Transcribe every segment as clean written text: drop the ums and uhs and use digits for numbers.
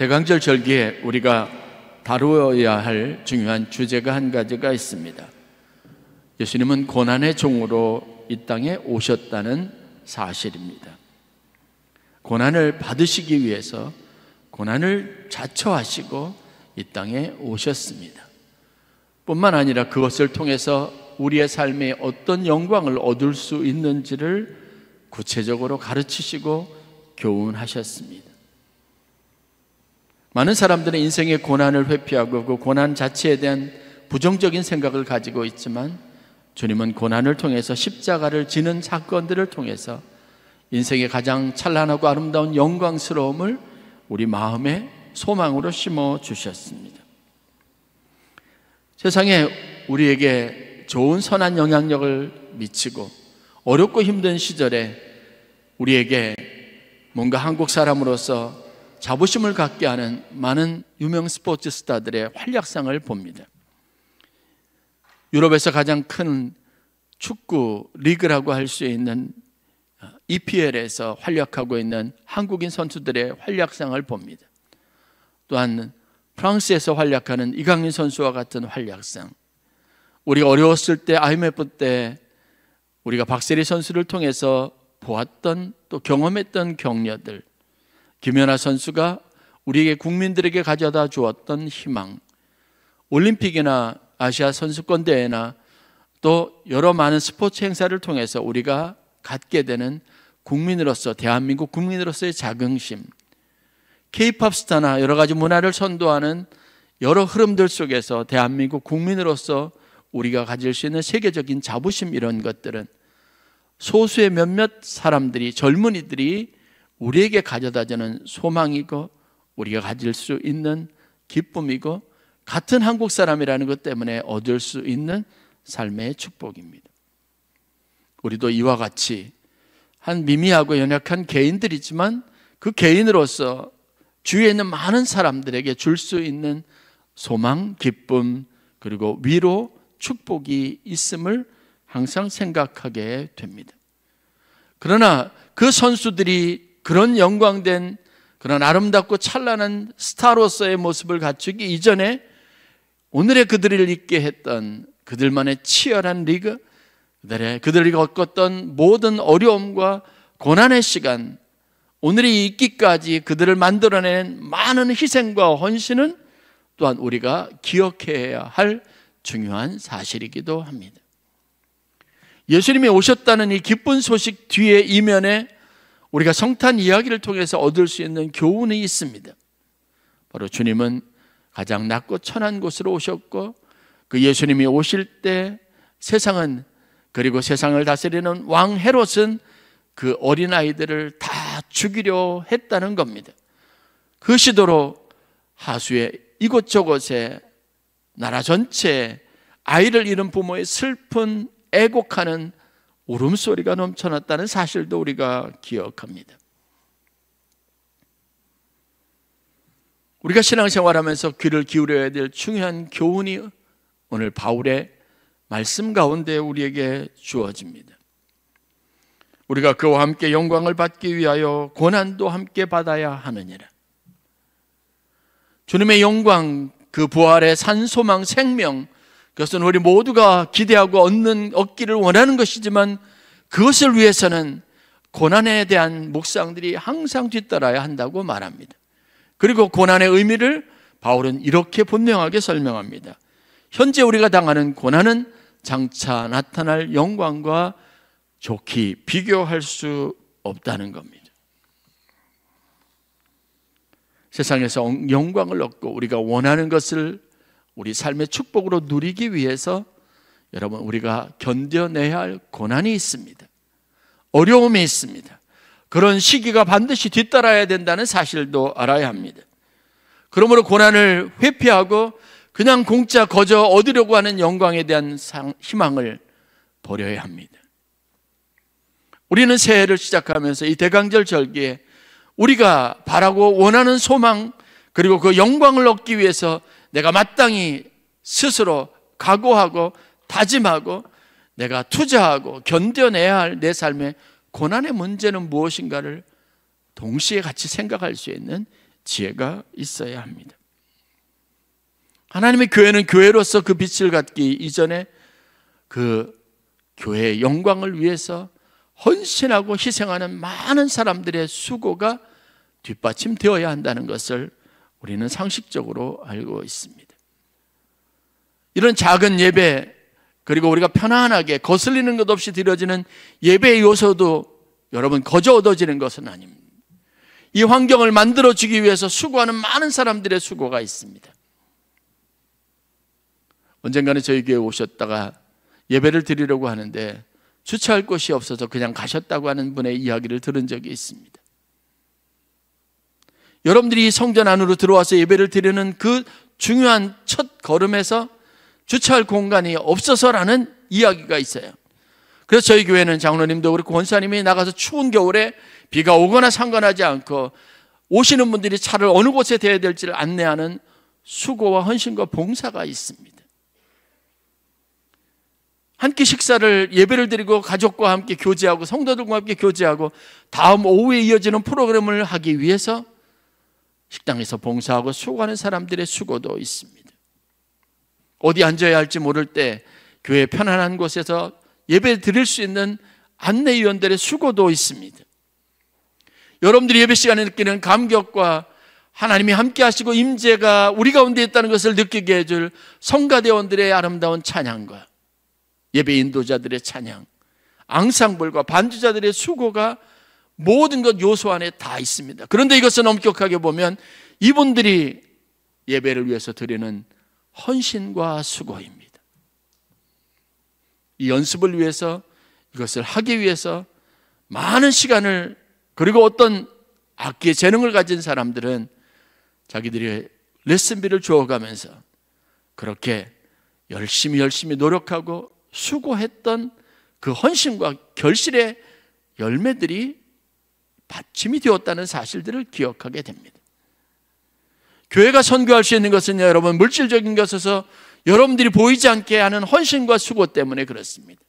대강절 절기에 우리가 다루어야 할 중요한 주제가 한 가지가 있습니다. 예수님은 고난의 종으로 이 땅에 오셨다는 사실입니다. 고난을 받으시기 위해서 고난을 자처하시고 이 땅에 오셨습니다. 뿐만 아니라 그것을 통해서 우리의 삶에 어떤 영광을 얻을 수 있는지를 구체적으로 가르치시고 교훈하셨습니다. 많은 사람들은 인생의 고난을 회피하고 그 고난 자체에 대한 부정적인 생각을 가지고 있지만, 주님은 고난을 통해서 십자가를 지는 사건들을 통해서 인생의 가장 찬란하고 아름다운 영광스러움을 우리 마음에 소망으로 심어 주셨습니다. 세상에 우리에게 좋은 선한 영향력을 미치고 어렵고 힘든 시절에 우리에게 뭔가 한국 사람으로서 자부심을 갖게 하는 많은 유명 스포츠 스타들의 활약상을 봅니다. 유럽에서 가장 큰 축구 리그라고 할 수 있는 EPL에서 활약하고 있는 한국인 선수들의 활약상을 봅니다. 또한 프랑스에서 활약하는 이강인 선수와 같은 활약상, 우리가 어려웠을 때 IMF 때 우리가 박세리 선수를 통해서 보았던 또 경험했던 격려들, 김연아 선수가 우리에게 국민들에게 가져다 주었던 희망, 올림픽이나 아시아 선수권 대회나 또 여러 많은 스포츠 행사를 통해서 우리가 갖게 되는 국민으로서, 대한민국 국민으로서의 자긍심, K-팝 스타나 여러 가지 문화를 선도하는 여러 흐름들 속에서 대한민국 국민으로서 우리가 가질 수 있는 세계적인 자부심, 이런 것들은 소수의 몇몇 사람들이, 젊은이들이 우리에게 가져다주는 소망이고 우리가 가질 수 있는 기쁨이고 같은 한국 사람이라는 것 때문에 얻을 수 있는 삶의 축복입니다. 우리도 이와 같이 한 미미하고 연약한 개인들이지만 그 개인으로서 주위에 있는 많은 사람들에게 줄 수 있는 소망, 기쁨, 그리고 위로, 축복이 있음을 항상 생각하게 됩니다. 그러나 그 선수들이 그런 영광된, 그런 아름답고 찬란한 스타로서의 모습을 갖추기 이전에 오늘의 그들을 있게 했던 그들만의 치열한 리그, 그들이 겪었던 모든 어려움과 고난의 시간, 오늘이 있기까지 그들을 만들어낸 많은 희생과 헌신은 또한 우리가 기억해야 할 중요한 사실이기도 합니다. 예수님이 오셨다는 이 기쁜 소식 뒤에 이면에 우리가 성탄 이야기를 통해서 얻을 수 있는 교훈이 있습니다. 바로 주님은 가장 낮고 천한 곳으로 오셨고, 그 예수님이 오실 때 세상은, 그리고 세상을 다스리는 왕 헤롯은 그 어린아이들을 다 죽이려 했다는 겁니다. 그 시도로 하수의 이곳저곳에 나라 전체에 아이를 잃은 부모의 슬픈 애곡하는 울음소리가 넘쳐났다는 사실도 우리가 기억합니다. 우리가 신앙생활하면서 귀를 기울여야 될 중요한 교훈이 오늘 바울의 말씀 가운데 우리에게 주어집니다. 우리가 그와 함께 영광을 받기 위하여 고난도 함께 받아야 하느니라. 주님의 영광, 그 부활의 산소망, 생명, 그것은 우리 모두가 기대하고 얻기를 원하는 것이지만 그것을 위해서는 고난에 대한 묵상들이 항상 뒤따라야 한다고 말합니다. 그리고 고난의 의미를 바울은 이렇게 분명하게 설명합니다. 현재 우리가 당하는 고난은 장차 나타날 영광과 좋게 비교할 수 없다는 겁니다. 세상에서 영광을 얻고 우리가 원하는 것을 우리 삶의 축복으로 누리기 위해서 여러분, 우리가 견뎌내야 할 고난이 있습니다. 어려움이 있습니다. 그런 시기가 반드시 뒤따라야 된다는 사실도 알아야 합니다. 그러므로 고난을 회피하고 그냥 공짜 거저 얻으려고 하는 영광에 대한 희망을 버려야 합니다. 우리는 새해를 시작하면서 이 대강절 절기에 우리가 바라고 원하는 소망, 그리고 그 영광을 얻기 위해서 내가 마땅히 스스로 각오하고 다짐하고 내가 투자하고 견뎌내야 할 내 삶의 고난의 문제는 무엇인가를 동시에 같이 생각할 수 있는 지혜가 있어야 합니다. 하나님의 교회는 교회로서 그 빛을 갖기 이전에 그 교회의 영광을 위해서 헌신하고 희생하는 많은 사람들의 수고가 뒷받침되어야 한다는 것을 우리는 상식적으로 알고 있습니다. 이런 작은 예배, 그리고 우리가 편안하게 거슬리는 것 없이 드려지는 예배의 요소도 여러분 거저 얻어지는 것은 아닙니다. 이 환경을 만들어주기 위해서 수고하는 많은 사람들의 수고가 있습니다. 언젠가는 저희 교회에 오셨다가 예배를 드리려고 하는데 주차할 곳이 없어서 그냥 가셨다고 하는 분의 이야기를 들은 적이 있습니다. 여러분들이 성전 안으로 들어와서 예배를 드리는 그 중요한 첫 걸음에서 주차할 공간이 없어서라는 이야기가 있어요. 그래서 저희 교회는 장로님도 그렇고 권사님이 나가서 추운 겨울에 비가 오거나 상관하지 않고 오시는 분들이 차를 어느 곳에 대야 될지를 안내하는 수고와 헌신과 봉사가 있습니다. 한 끼 식사를 예배를 드리고 가족과 함께 교제하고 성도들과 함께 교제하고 다음 오후에 이어지는 프로그램을 하기 위해서 식당에서 봉사하고 수고하는 사람들의 수고도 있습니다. 어디 앉아야 할지 모를 때 교회 편안한 곳에서 예배 드릴 수 있는 안내위원들의 수고도 있습니다. 여러분들이 예배 시간에 느끼는 감격과 하나님이 함께 하시고 임재가 우리 가운데 있다는 것을 느끼게 해줄 성가대원들의 아름다운 찬양과 예배 인도자들의 찬양, 앙상블과 반주자들의 수고가 모든 것 요소 안에 다 있습니다. 그런데 이것은 엄격하게 보면 이분들이 예배를 위해서 드리는 헌신과 수고입니다. 이 연습을 위해서, 이것을 하기 위해서 많은 시간을, 그리고 어떤 악기의 재능을 가진 사람들은 자기들이 레슨비를 주어가면서 그렇게 열심히 노력하고 수고했던 그 헌신과 결실의 열매들이 받침이 되었다는 사실들을 기억하게 됩니다. 교회가 선교할 수 있는 것은 여러분 물질적인 것에서 여러분들이 보이지 않게 하는 헌신과 수고 때문에 그렇습니다.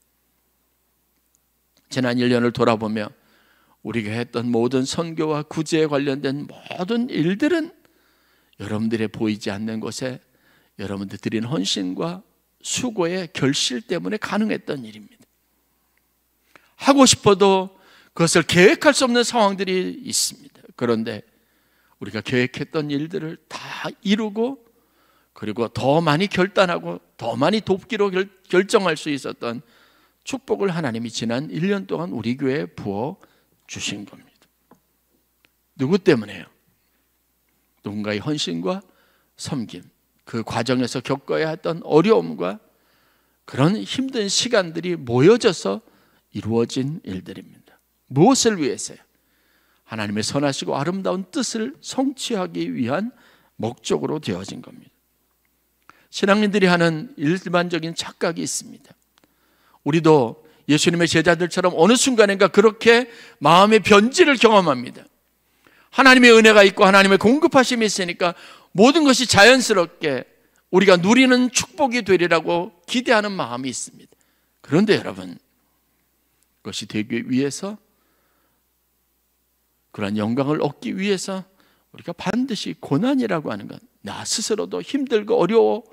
지난 1년을 돌아보며 우리가 했던 모든 선교와 구제에 관련된 모든 일들은 여러분들의 보이지 않는 곳에 여러분들 드린 헌신과 수고의 결실 때문에 가능했던 일입니다. 하고 싶어도 그것을 계획할 수 없는 상황들이 있습니다. 그런데 우리가 계획했던 일들을 다 이루고 그리고 더 많이 결단하고 더 많이 돕기로 결정할 수 있었던 축복을 하나님이 지난 1년 동안 우리 교회에 부어 주신 겁니다. 누구 때문에요? 누군가의 헌신과 섬김, 그 과정에서 겪어야 했던 어려움과 그런 힘든 시간들이 모여져서 이루어진 일들입니다. 무엇을 위해서요? 하나님의 선하시고 아름다운 뜻을 성취하기 위한 목적으로 되어진 겁니다. 신앙인들이 하는 일반적인 착각이 있습니다. 우리도 예수님의 제자들처럼 어느 순간인가 그렇게 마음의 변질을 경험합니다. 하나님의 은혜가 있고 하나님의 공급하심이 있으니까 모든 것이 자연스럽게 우리가 누리는 축복이 되리라고 기대하는 마음이 있습니다. 그런데 여러분, 그것이 되기 위해서, 그런 영광을 얻기 위해서 우리가 반드시 고난이라고 하는 것, 나 스스로도 힘들고 어려워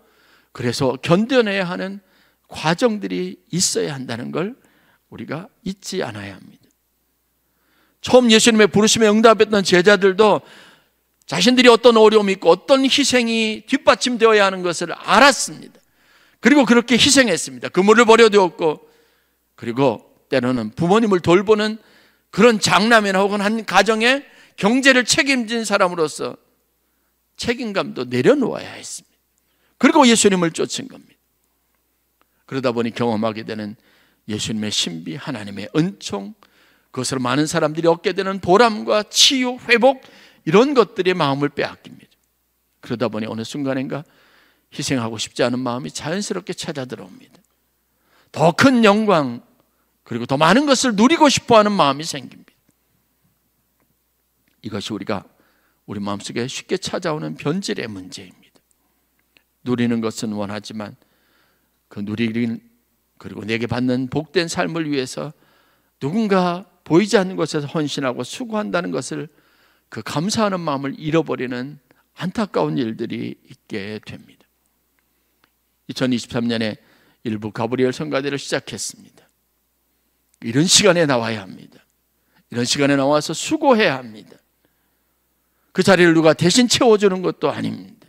그래서 견뎌내야 하는 과정들이 있어야 한다는 걸 우리가 잊지 않아야 합니다. 처음 예수님의 부르심에 응답했던 제자들도 자신들이 어떤 어려움이 있고 어떤 희생이 뒷받침되어야 하는 것을 알았습니다. 그리고 그렇게 희생했습니다. 그물을 버려두었고, 그리고 때로는 부모님을 돌보는 그런 장남이나 혹은 한 가정의 경제를 책임진 사람으로서 책임감도 내려놓아야 했습니다. 그리고 예수님을 쫓은 겁니다. 그러다 보니 경험하게 되는 예수님의 신비, 하나님의 은총, 그것으로 많은 사람들이 얻게 되는 보람과 치유, 회복, 이런 것들이 마음을 빼앗깁니다. 그러다 보니 어느 순간인가 희생하고 싶지 않은 마음이 자연스럽게 찾아 들어옵니다. 더 큰 영광, 그리고 더 많은 것을 누리고 싶어하는 마음이 생깁니다. 이것이 우리가 우리 마음속에 쉽게 찾아오는 변질의 문제입니다. 누리는 것은 원하지만 그 누리는, 그리고 내게 받는 복된 삶을 위해서 누군가 보이지 않는 곳에서 헌신하고 수고한다는 것을 그 감사하는 마음을 잃어버리는 안타까운 일들이 있게 됩니다. 2023년에 일부 가브리엘 성가대를 시작했습니다. 이런 시간에 나와야 합니다. 이런 시간에 나와서 수고해야 합니다. 그 자리를 누가 대신 채워주는 것도 아닙니다.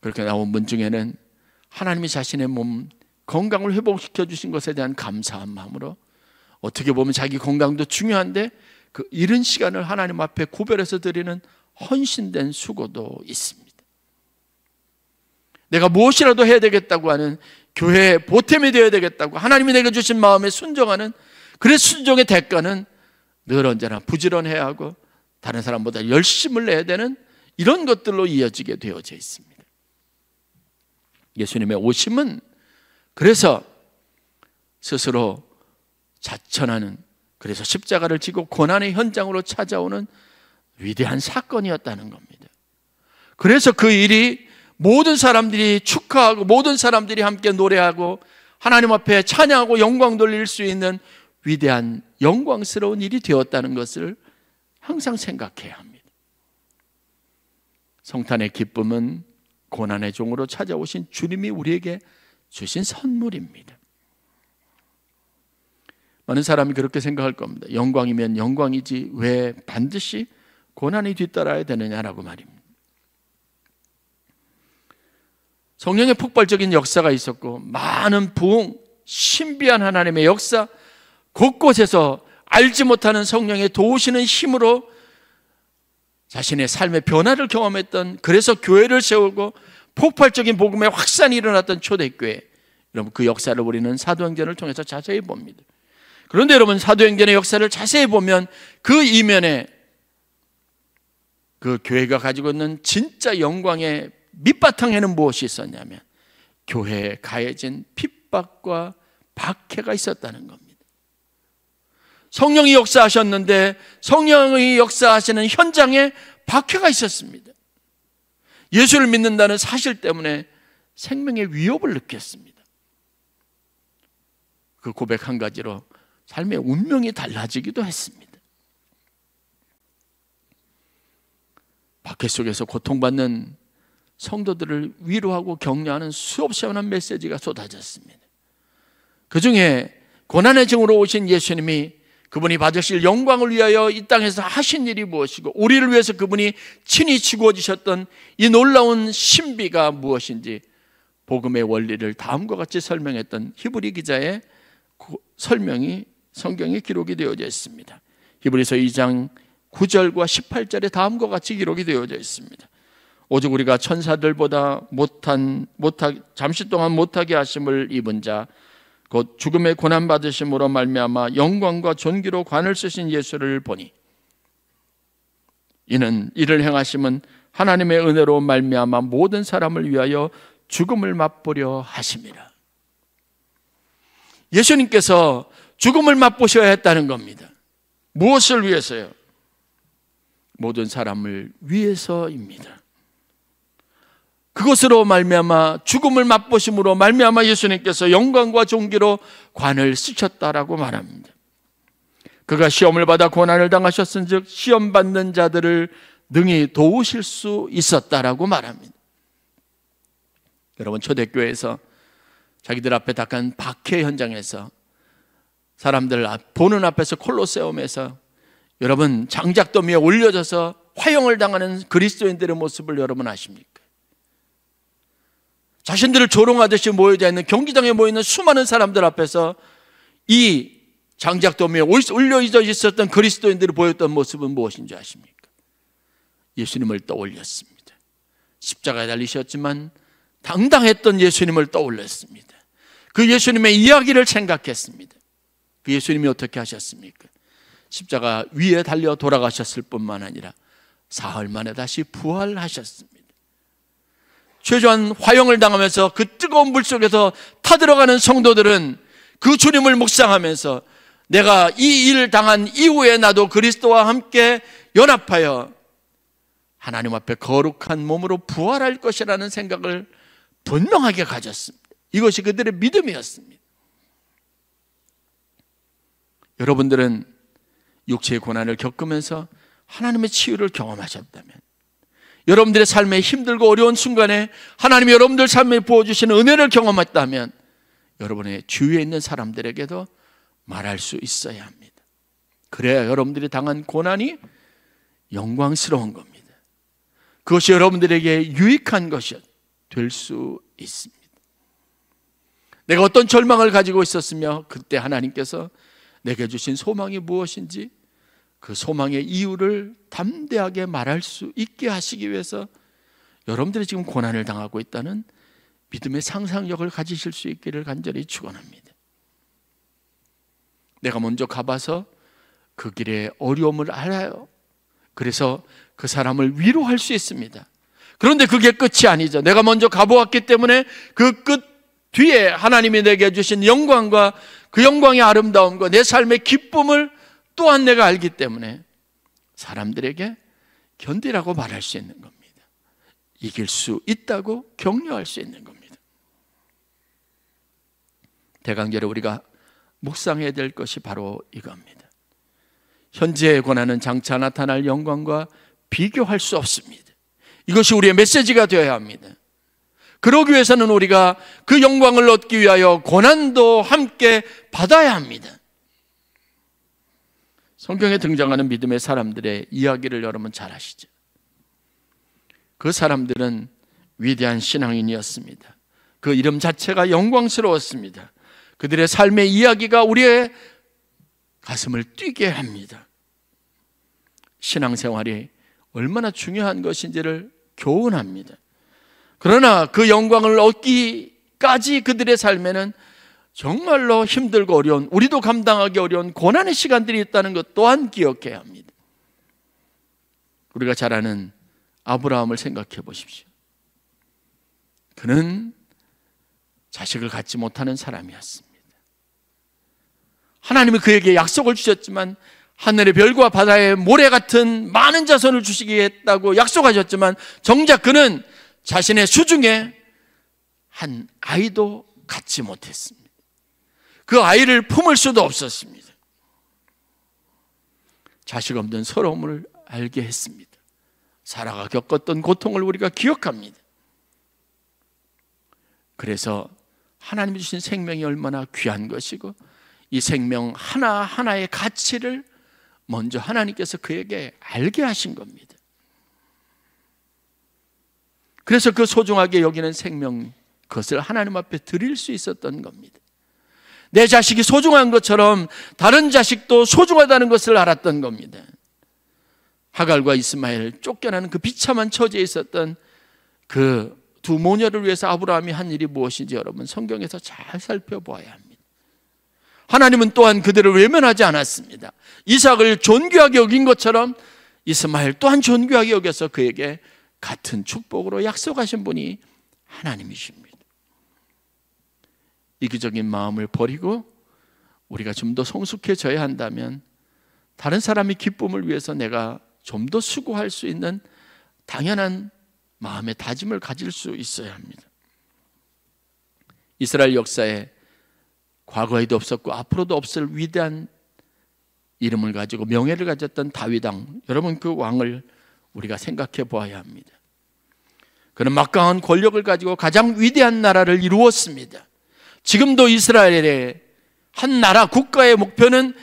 그렇게 나온 분 중에는 하나님이 자신의 몸 건강을 회복시켜 주신 것에 대한 감사한 마음으로, 어떻게 보면 자기 건강도 중요한데 그 이른 시간을 하나님 앞에 구별해서 드리는 헌신된 수고도 있습니다. 내가 무엇이라도 해야 되겠다고 하는, 교회에 보탬이 되어야 되겠다고 하나님이 내게 주신 마음에 순종하는, 그래서 순종의 대가는 늘 언제나 부지런해야 하고 다른 사람보다 열심을 내야 되는 이런 것들로 이어지게 되어져 있습니다. 예수님의 오심은 그래서 스스로 자천하는, 그래서 십자가를 지고 고난의 현장으로 찾아오는 위대한 사건이었다는 겁니다. 그래서 그 일이 모든 사람들이 축하하고 모든 사람들이 함께 노래하고 하나님 앞에 찬양하고 영광 돌릴 수 있는 위대한 영광스러운 일이 되었다는 것을 항상 생각해야 합니다. 성탄의 기쁨은 고난의 종으로 찾아오신 주님이 우리에게 주신 선물입니다. 많은 사람이 그렇게 생각할 겁니다. 영광이면 영광이지 왜 반드시 고난이 뒤따라야 되느냐라고 말입니다. 성령의 폭발적인 역사가 있었고 많은 부흥, 신비한 하나님의 역사, 곳곳에서 알지 못하는 성령의 도우시는 힘으로 자신의 삶의 변화를 경험했던, 그래서 교회를 세우고 폭발적인 복음의 확산이 일어났던 초대교회, 여러분 그 역사를 우리는 사도행전을 통해서 자세히 봅니다. 그런데 여러분, 사도행전의 역사를 자세히 보면 그 이면에 그 교회가 가지고 있는 진짜 영광의 밑바탕에는 무엇이 있었냐면 교회에 가해진 핍박과 박해가 있었다는 겁니다. 성령이 역사하셨는데 성령이 역사하시는 현장에 박해가 있었습니다. 예수를 믿는다는 사실 때문에 생명의 위협을 느꼈습니다. 그 고백 한 가지로 삶의 운명이 달라지기도 했습니다. 박해 속에서 고통받는 성도들을 위로하고 격려하는 수없이 많은 메시지가 쏟아졌습니다. 그 중에 고난의 증으로 오신 예수님이 그분이 받으실 영광을 위하여 이 땅에서 하신 일이 무엇이고 우리를 위해서 그분이 친히 죽어지셨던 이 놀라운 신비가 무엇인지 복음의 원리를 다음과 같이 설명했던 히브리 기자의 설명이 성경에 기록이 되어져 있습니다. 히브리서 2장 9절과 18절에 다음과 같이 기록이 되어져 있습니다. 오직 우리가 천사들보다 잠시 동안 못하게 하심을 입은 자 곧 죽음의 고난 받으심으로 말미암아 영광과 존귀로 관을 쓰신 예수를 보니 이는 이를 행하심은 하나님의 은혜로 말미암아 모든 사람을 위하여 죽음을 맛보려 하심이라. 예수님께서 죽음을 맛보셔야 했다는 겁니다. 무엇을 위해서요? 모든 사람을 위해서입니다. 그것으로 말미암아 죽음을 맛보심으로 말미암아 예수님께서 영광과 존귀로 관을 쓰셨다라고 말합니다. 그가 시험을 받아 고난을 당하셨은즉 시험 받는 자들을 능히 도우실 수 있었다라고 말합니다. 여러분, 초대교회에서 자기들 앞에 닥한 박해 현장에서 사람들 보는 앞에서 콜로세움에서 여러분 장작더미에 올려져서 화형을 당하는 그리스도인들의 모습을 여러분 아십니까? 자신들을 조롱하듯이 모여져 있는 경기장에 모여있는 수많은 사람들 앞에서 이 장작더미에 올려져 있었던 그리스도인들이 보였던 모습은 무엇인지 아십니까? 예수님을 떠올렸습니다. 십자가에 달리셨지만 당당했던 예수님을 떠올렸습니다. 그 예수님의 이야기를 생각했습니다. 그 예수님이 어떻게 하셨습니까? 십자가 위에 달려 돌아가셨을 뿐만 아니라 사흘 만에 다시 부활하셨습니다. 최소한 화형을 당하면서 그 뜨거운 물 속에서 타들어가는 성도들은 그 주님을 묵상하면서 내가 이 일 당한 이후에 나도 그리스도와 함께 연합하여 하나님 앞에 거룩한 몸으로 부활할 것이라는 생각을 분명하게 가졌습니다. 이것이 그들의 믿음이었습니다. 여러분들은 육체의 고난을 겪으면서 하나님의 치유를 경험하셨다면, 여러분들의 삶에 힘들고 어려운 순간에 하나님이 여러분들 삶에 부어주시는 은혜를 경험했다면 여러분의 주위에 있는 사람들에게도 말할 수 있어야 합니다. 그래야 여러분들이 당한 고난이 영광스러운 겁니다. 그것이 여러분들에게 유익한 것이 될 수 있습니다. 내가 어떤 절망을 가지고 있었으며 그때 하나님께서 내게 주신 소망이 무엇인지 그 소망의 이유를 담대하게 말할 수 있게 하시기 위해서 여러분들이 지금 고난을 당하고 있다는 믿음의 상상력을 가지실 수 있기를 간절히 축원합니다. 내가 먼저 가봐서 그 길의 어려움을 알아요. 그래서 그 사람을 위로할 수 있습니다. 그런데 그게 끝이 아니죠. 내가 먼저 가보았기 때문에 그 끝 뒤에 하나님이 내게 주신 영광과 그 영광의 아름다움과 내 삶의 기쁨을 또한 내가 알기 때문에 사람들에게 견디라고 말할 수 있는 겁니다. 이길 수 있다고 격려할 수 있는 겁니다. 대간결에 우리가 묵상해야 될 것이 바로 이겁니다. 현재의 고난은 장차 나타날 영광과 비교할 수 없습니다. 이것이 우리의 메시지가 되어야 합니다. 그러기 위해서는 우리가 그 영광을 얻기 위하여 고난도 함께 받아야 합니다. 성경에 등장하는 믿음의 사람들의 이야기를 여러분 잘 아시죠? 그 사람들은 위대한 신앙인이었습니다. 그 이름 자체가 영광스러웠습니다. 그들의 삶의 이야기가 우리의 가슴을 뛰게 합니다. 신앙생활이 얼마나 중요한 것인지를 교훈합니다. 그러나 그 영광을 얻기까지 그들의 삶에는 정말로 힘들고 어려운, 우리도 감당하기 어려운 고난의 시간들이 있다는 것 또한 기억해야 합니다. 우리가 잘 아는 아브라함을 생각해 보십시오. 그는 자식을 갖지 못하는 사람이었습니다. 하나님이 그에게 약속을 주셨지만, 하늘의 별과 바다의 모래 같은 많은 자손을 주시겠다고 약속하셨지만, 정작 그는 자신의 수중에 한 아이도 갖지 못했습니다. 그 아이를 품을 수도 없었습니다. 자식 없는 서러움을 알게 했습니다. 사라가 겪었던 고통을 우리가 기억합니다. 그래서 하나님이 주신 생명이 얼마나 귀한 것이고 이 생명 하나하나의 가치를 먼저 하나님께서 그에게 알게 하신 겁니다. 그래서 그 소중하게 여기는 생명, 그것을 하나님 앞에 드릴 수 있었던 겁니다. 내 자식이 소중한 것처럼 다른 자식도 소중하다는 것을 알았던 겁니다. 하갈과 이스마엘, 쫓겨나는 그 비참한 처지에 있었던 그 두 모녀를 위해서 아브라함이 한 일이 무엇인지 여러분 성경에서 잘 살펴보아야 합니다. 하나님은 또한 그들을 외면하지 않았습니다. 이삭을 존귀하게 여긴 것처럼 이스마엘 또한 존귀하게 여겨서 그에게 같은 축복으로 약속하신 분이 하나님이십니다. 이기적인 마음을 버리고 우리가 좀 더 성숙해져야 한다면 다른 사람의 기쁨을 위해서 내가 좀 더 수고할 수 있는 당연한 마음의 다짐을 가질 수 있어야 합니다. 이스라엘 역사에 과거에도 없었고 앞으로도 없을 위대한 이름을 가지고 명예를 가졌던 다윗 왕, 여러분 그 왕을 우리가 생각해 보아야 합니다. 그는 막강한 권력을 가지고 가장 위대한 나라를 이루었습니다. 지금도 이스라엘의 한 나라 국가의 목표는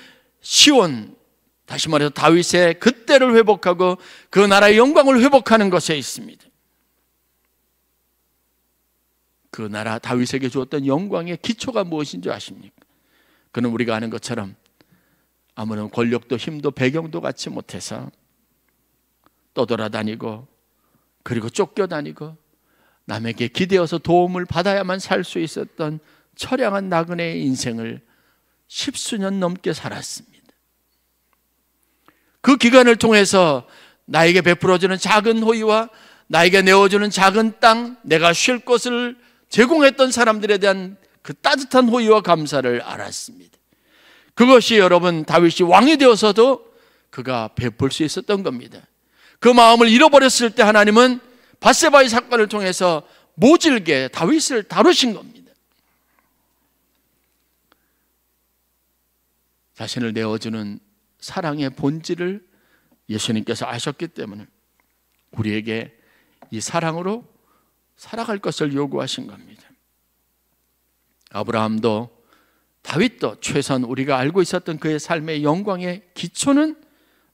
시온, 다시 말해서 다윗의 그때를 회복하고 그 나라의 영광을 회복하는 것에 있습니다. 그 나라 다윗에게 주었던 영광의 기초가 무엇인지 아십니까? 그는 우리가 아는 것처럼 아무런 권력도 힘도 배경도 갖지 못해서 떠돌아다니고 그리고 쫓겨다니고 남에게 기대어서 도움을 받아야만 살 수 있었던 처량한 나그네의 인생을 10수년 넘게 살았습니다. 그 기간을 통해서 나에게 베풀어주는 작은 호의와 나에게 내어주는 작은 땅, 내가 쉴 곳을 제공했던 사람들에 대한 그 따뜻한 호의와 감사를 알았습니다. 그것이 여러분 다윗이 왕이 되어서도 그가 베풀 수 있었던 겁니다. 그 마음을 잃어버렸을 때 하나님은 밧세바의 사건을 통해서 모질게 다윗을 다루신 겁니다. 자신을 내어주는 사랑의 본질을 예수님께서 아셨기 때문에 우리에게 이 사랑으로 살아갈 것을 요구하신 겁니다. 아브라함도 다윗도 최소한 우리가 알고 있었던 그의 삶의 영광의 기초는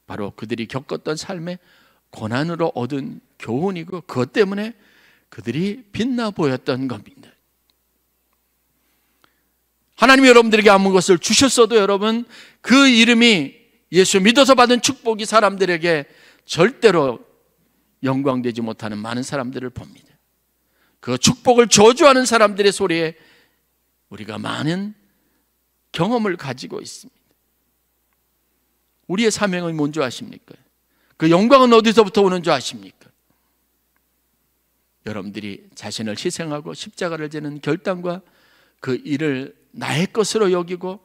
바로 그들이 겪었던 삶의 고난으로 얻은 교훈이고, 그것 때문에 그들이 빛나 보였던 겁니다. 하나님이 여러분들에게 아무 것을 주셨어도 여러분, 그 이름이 예수 믿어서 받은 축복이 사람들에게 절대로 영광되지 못하는 많은 사람들을 봅니다. 그 축복을 저주하는 사람들의 소리에 우리가 많은 경험을 가지고 있습니다. 우리의 사명은 뭔지 아십니까? 그 영광은 어디서부터 오는 줄 아십니까? 여러분들이 자신을 희생하고 십자가를 지는 결단과 그 일을 나의 것으로 여기고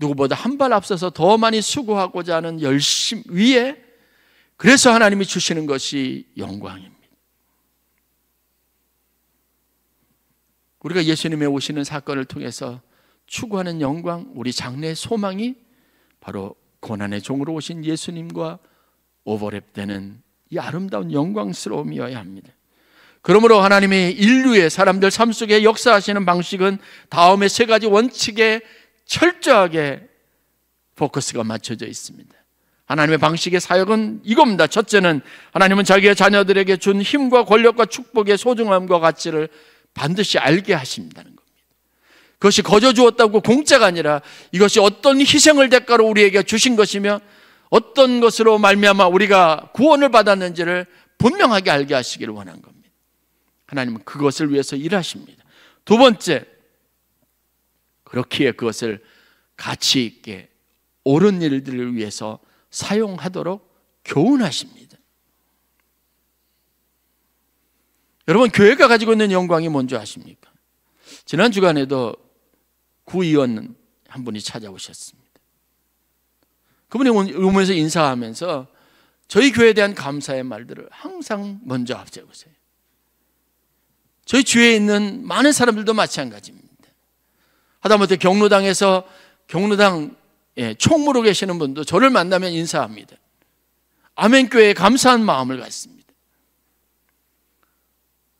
누구보다 한 발 앞서서 더 많이 수고하고자 하는 열심 위에, 그래서 하나님이 주시는 것이 영광입니다. 우리가 예수님의 오시는 사건을 통해서 추구하는 영광, 우리 장래의 소망이 바로 고난의 종으로 오신 예수님과 오버랩되는 이 아름다운 영광스러움이어야 합니다. 그러므로 하나님이 인류의 사람들 삶 속에 역사하시는 방식은 다음의 세 가지 원칙에 철저하게 포커스가 맞춰져 있습니다. 하나님의 방식의 사역은 이겁니다. 첫째는 하나님은 자기의 자녀들에게 준 힘과 권력과 축복의 소중함과 가치를 반드시 알게 하신다는 겁니다. 그것이 거저 주었다고 공짜가 아니라 이것이 어떤 희생을 대가로 우리에게 주신 것이며 어떤 것으로 말미암아 우리가 구원을 받았는지를 분명하게 알게 하시기를 원한 겁니다. 하나님은 그것을 위해서 일하십니다. 두 번째, 그렇기에 그것을 가치 있게 옳은 일들을 위해서 사용하도록 교훈하십니다. 여러분, 교회가 가지고 있는 영광이 뭔지 아십니까? 지난 주간에도 구의원 한 분이 찾아오셨습니다. 그분이 오면서 인사하면서 저희 교회에 대한 감사의 말들을 항상 먼저 앞세우세요. 저희 주위에 있는 많은 사람들도 마찬가지입니다. 하다못해 경로당에서 경로당 총무로 계시는 분도 저를 만나면 인사합니다. 아멘교회에 감사한 마음을 갖습니다.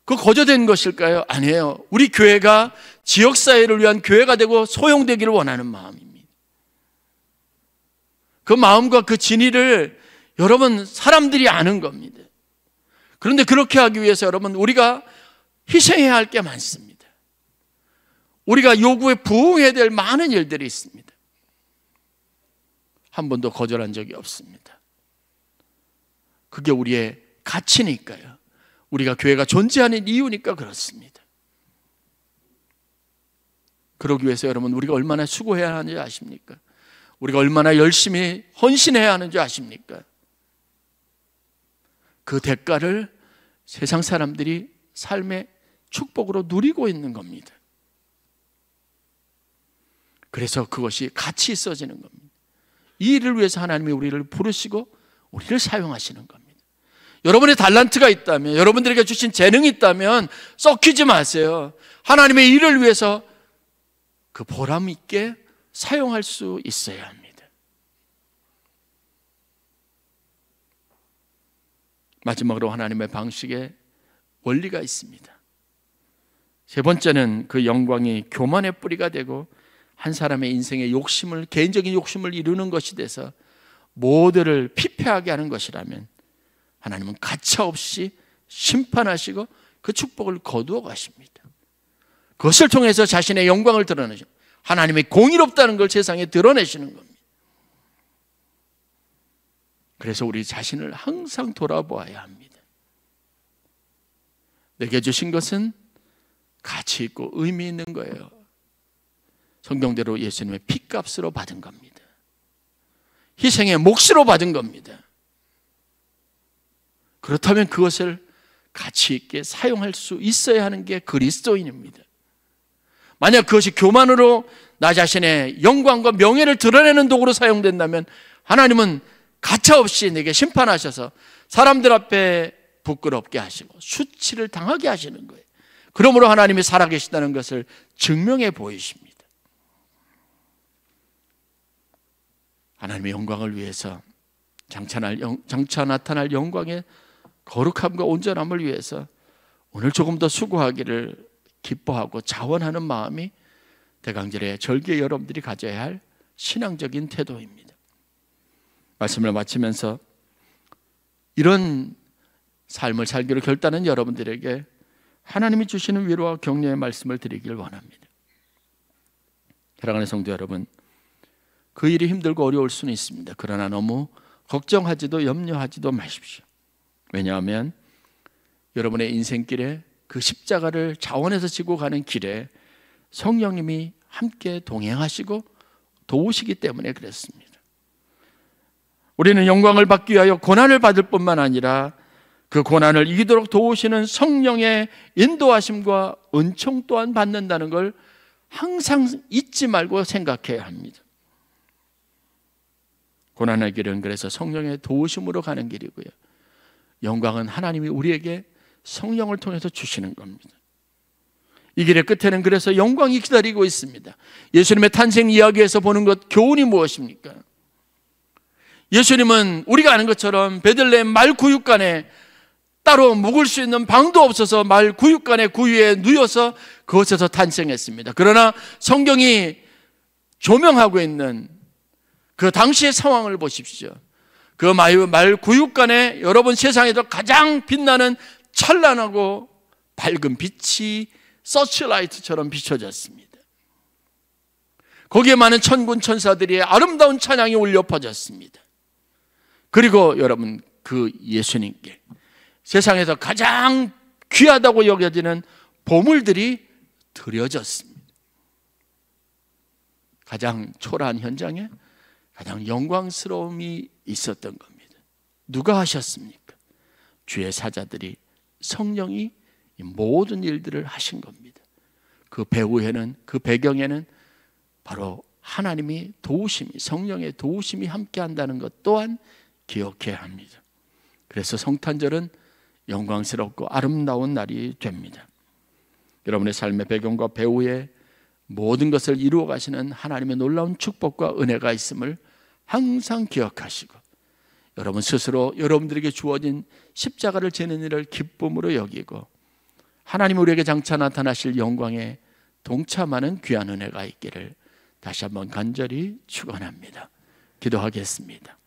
그거 거저된 것일까요? 아니에요. 우리 교회가 지역사회를 위한 교회가 되고 소용되기를 원하는 마음입니다. 그 마음과 그 진의를 여러분 사람들이 아는 겁니다. 그런데 그렇게 하기 위해서 여러분 우리가 희생해야 할 게 많습니다. 우리가 요구에 부응해야 될 많은 일들이 있습니다. 한 번도 거절한 적이 없습니다. 그게 우리의 가치니까요. 우리가 교회가 존재하는 이유니까 그렇습니다. 그러기 위해서 여러분 우리가 얼마나 수고해야 하는지 아십니까? 우리가 얼마나 열심히 헌신해야 하는지 아십니까? 그 대가를 세상 사람들이 삶의 축복으로 누리고 있는 겁니다. 그래서 그것이 가치 있어지는 겁니다. 이 일을 위해서 하나님이 우리를 부르시고 우리를 사용하시는 겁니다. 여러분의 달란트가 있다면, 여러분들에게 주신 재능이 있다면 썩히지 마세요. 하나님의 일을 위해서 그 보람 있게 사용할 수 있어야 합니다. 마지막으로 하나님의 방식에 원리가 있습니다. 세 번째는 그 영광이 교만의 뿌리가 되고 한 사람의 인생의 욕심을, 개인적인 욕심을 이루는 것이 돼서 모두를 피폐하게 하는 것이라면 하나님은 가차없이 심판하시고 그 축복을 거두어 가십니다. 그것을 통해서 자신의 영광을 드러내시고 하나님의 공의롭다는 걸 세상에 드러내시는 겁니다. 그래서 우리 자신을 항상 돌아보아야 합니다. 내게 주신 것은 가치 있고 의미 있는 거예요. 성경대로 예수님의 피값으로 받은 겁니다. 희생의 몫으로 받은 겁니다. 그렇다면 그것을 가치 있게 사용할 수 있어야 하는 게 그리스도인입니다. 만약 그것이 교만으로 나 자신의 영광과 명예를 드러내는 도구로 사용된다면 하나님은 가차없이 내게 심판하셔서 사람들 앞에 부끄럽게 하시고 수치를 당하게 하시는 거예요. 그러므로 하나님이 살아계시다는 것을 증명해 보이십니다. 하나님의 영광을 위해서 장차 나타날 영광의 거룩함과 온전함을 위해서 오늘 조금 더 수고하기를 기뻐하고 자원하는 마음이 대강절의 절기에 여러분들이 가져야 할 신앙적인 태도입니다. 말씀을 마치면서 이런 삶을 살기로 결단한 여러분들에게 하나님이 주시는 위로와 격려의 말씀을 드리길 원합니다. 사랑하는 성도 여러분, 그 일이 힘들고 어려울 수는 있습니다. 그러나 너무 걱정하지도 염려하지도 마십시오. 왜냐하면 여러분의 인생길에 그 십자가를 자원해서 지고 가는 길에 성령님이 함께 동행하시고 도우시기 때문에 그렇습니다. 우리는 영광을 받기 위하여 고난을 받을 뿐만 아니라 그 고난을 이기도록 도우시는 성령의 인도하심과 은총 또한 받는다는 걸 항상 잊지 말고 생각해야 합니다. 고난의 길은 그래서 성령의 도우심으로 가는 길이고요, 영광은 하나님이 우리에게 성령을 통해서 주시는 겁니다. 이 길의 끝에는 그래서 영광이 기다리고 있습니다. 예수님의 탄생 이야기에서 보는 것 교훈이 무엇입니까? 예수님은 우리가 아는 것처럼 베들레헴 말 구육간에 따로 묵을 수 있는 방도 없어서 말 구육간의 구유에 누워서 그곳에서 탄생했습니다. 그러나 성경이 조명하고 있는 그 당시의 상황을 보십시오. 그 말 구육간에 여러분 세상에서 가장 빛나는 찬란하고 밝은 빛이 서치라이트처럼 비춰졌습니다. 거기에 많은 천군 천사들이 아름다운 찬양이 울려 퍼졌습니다. 그리고 여러분, 그 예수님께 세상에서 가장 귀하다고 여겨지는 보물들이 드려졌습니다. 가장 초라한 현장에 가장 영광스러움이 있었던 겁니다. 누가 하셨습니까? 주의 사자들이, 성령이 이 모든 일들을 하신 겁니다. 그 배후에는, 그 배경에는 바로 하나님이 도우심이, 성령의 도우심이 함께 한다는 것 또한 기억해야 합니다. 그래서 성탄절은 영광스럽고 아름다운 날이 됩니다. 여러분의 삶의 배경과 배후에 모든 것을 이루어 가시는 하나님의 놀라운 축복과 은혜가 있음을 항상 기억하시고, 여러분 스스로 여러분들에게 주어진 십자가를 지는 일을 기쁨으로 여기고 하나님 우리에게 장차 나타나실 영광에 동참하는 귀한 은혜가 있기를 다시 한번 간절히 축원합니다. 기도하겠습니다.